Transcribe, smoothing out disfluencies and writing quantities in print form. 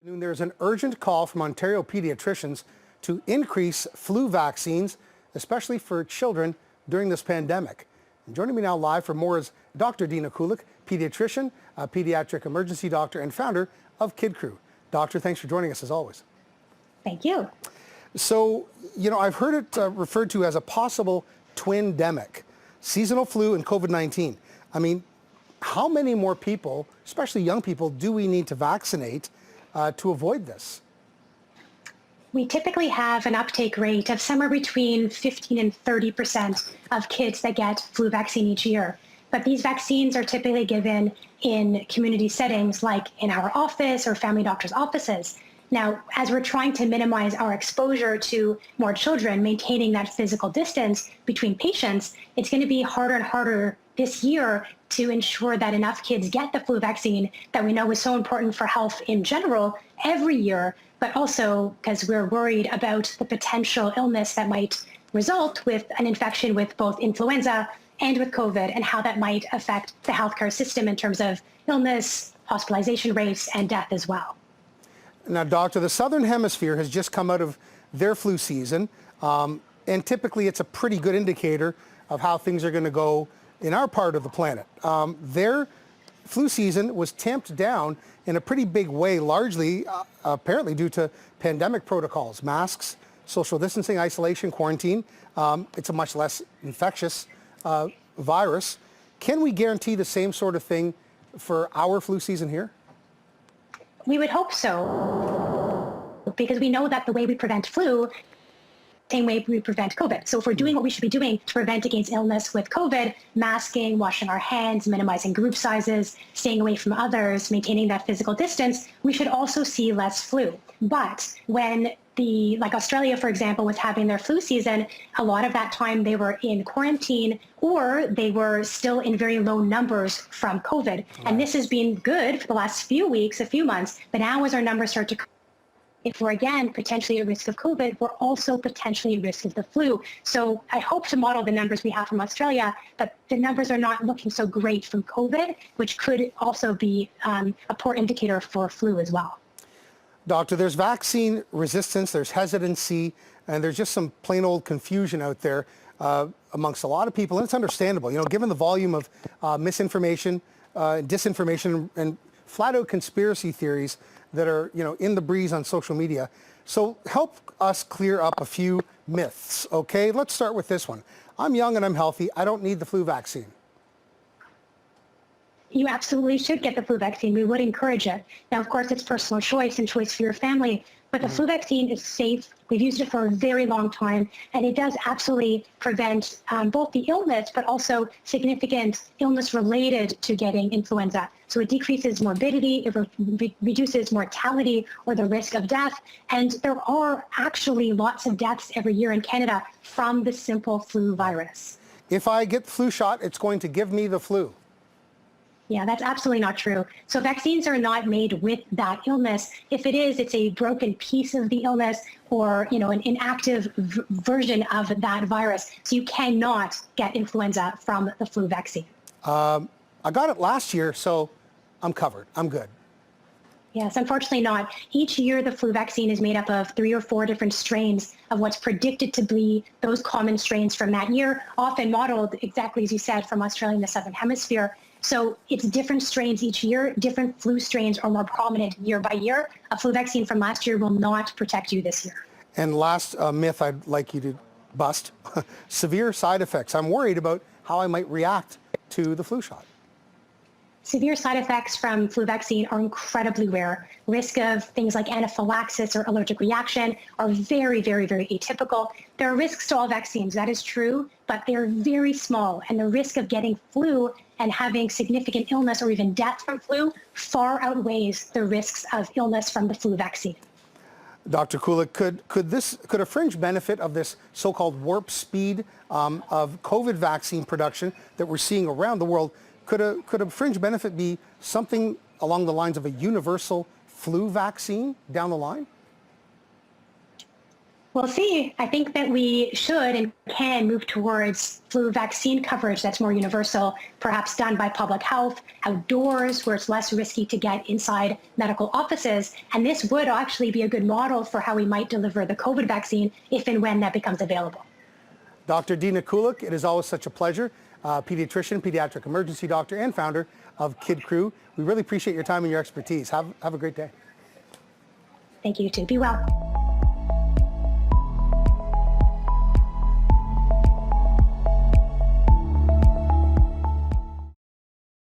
There's an urgent call from Ontario pediatricians to increase flu vaccines, especially for children during this pandemic. And joining me now live for more is Dr. Dina Kulik, pediatrician, a pediatric emergency doctor, and founder of Kid Crew. Doctor, thanks for joining us as always. Thank you. So, I've heard it referred to as a possible twin-demic, seasonal flu and COVID-19. I mean, how many more people, especially young people, do we need to vaccinate to avoid this? We typically have an uptake rate of somewhere between 15 and 30% of kids that get flu vaccine each year. But these vaccines are typically given in community settings like in our office or family doctor's offices. Now, as we're trying to minimize our exposure to more children, maintaining that physical distance between patients, it's going to be harder and harder this year to ensure that enough kids get the flu vaccine that we know is so important for health in general every year, but also because we're worried about the potential illness that might result with an infection with both influenza and with COVID and how that might affect the healthcare system in terms of illness, hospitalization rates, and death as well. Now, Doctor, the Southern Hemisphere has just come out of their flu season, and typically it's a pretty good indicator of how things are going to go in our part of the planet. Their flu season was tamped down in a pretty big way, largely apparently due to pandemic protocols, masks, social distancing, isolation, quarantine. It's a much less infectious virus. Can we guarantee the same sort of thing for our flu season here? We would hope so, because we know that the way we prevent flu, same way we prevent COVID. So if we're doing what we should be doing to prevent against illness with COVID, masking, washing our hands, minimizing group sizes, staying away from others, maintaining that physical distance, we should also see less flu. But when like Australia, for example, was having their flu season, a lot of that time they were in quarantine or they were still in very low numbers from COVID. And this has been good for the last few weeks, a few months, but now as our numbers start to, if we're again potentially at risk of COVID, we're also potentially at risk of the flu. So I hope to model the numbers we have from Australia, but the numbers are not looking so great from COVID, which could also be a poor indicator for flu as well. Doctor, there's vaccine resistance, there's hesitancy, and there's just some plain old confusion out there amongst a lot of people, and it's understandable. Given the volume of misinformation, disinformation, and flat-out conspiracy theories that are, in the breeze on social media. So help us clear up a few myths, okay? Let's start with this one. I'm young and I'm healthy. I don't need the flu vaccine. You absolutely should get the flu vaccine. We would encourage it. Now, of course, it's personal choice and choice for your family, but the flu vaccine is safe. We've used it for a very long time, and it does absolutely prevent both the illness, but also significant illness related to getting influenza. So it decreases morbidity, it reduces mortality or the risk of death, and there are actually lots of deaths every year in Canada from the simple flu virus. If I get the flu shot, it's going to give me the flu. Yeah, that's absolutely not true. So vaccines are not made with that illness. If it is, it's a broken piece of the illness or, an inactive version of that virus. So you cannot get influenza from the flu vaccine. I got it last year, so I'm covered. I'm good. Yes, unfortunately not. Each year, the flu vaccine is made up of 3 or 4 different strains of what's predicted to be those common strains from that year, often modeled exactly as you said from Australia and the Southern Hemisphere. So it's different strains each year. Different flu strains are more prominent year by year. A flu vaccine from last year will not protect you this year. And last myth I'd like you to bust, severe side effects. I'm worried about how I might react to the flu shot. Severe side effects from flu vaccine are incredibly rare. Risk of things like anaphylaxis or allergic reaction are very, very, very atypical. There are risks to all vaccines, that is true, but they're very small. And the risk of getting flu and having significant illness or even death from flu far outweighs the risks of illness from the flu vaccine. Dr. Kulik, could a fringe benefit of this so-called warp speed of COVID vaccine production that we're seeing around the world, could a fringe benefit be something along the lines of a universal flu vaccine down the line? We'll see. I think that we should and can move towards flu vaccine coverage that's more universal, perhaps done by public health, outdoors, where it's less risky to get inside medical offices. And this would actually be a good model for how we might deliver the COVID vaccine if and when that becomes available. Dr. Dina Kulik, it is always such a pleasure. Pediatrician, pediatric emergency doctor, and founder of Kid Crew. We really appreciate your time and your expertise. Have a great day. Thank you, too. Be well.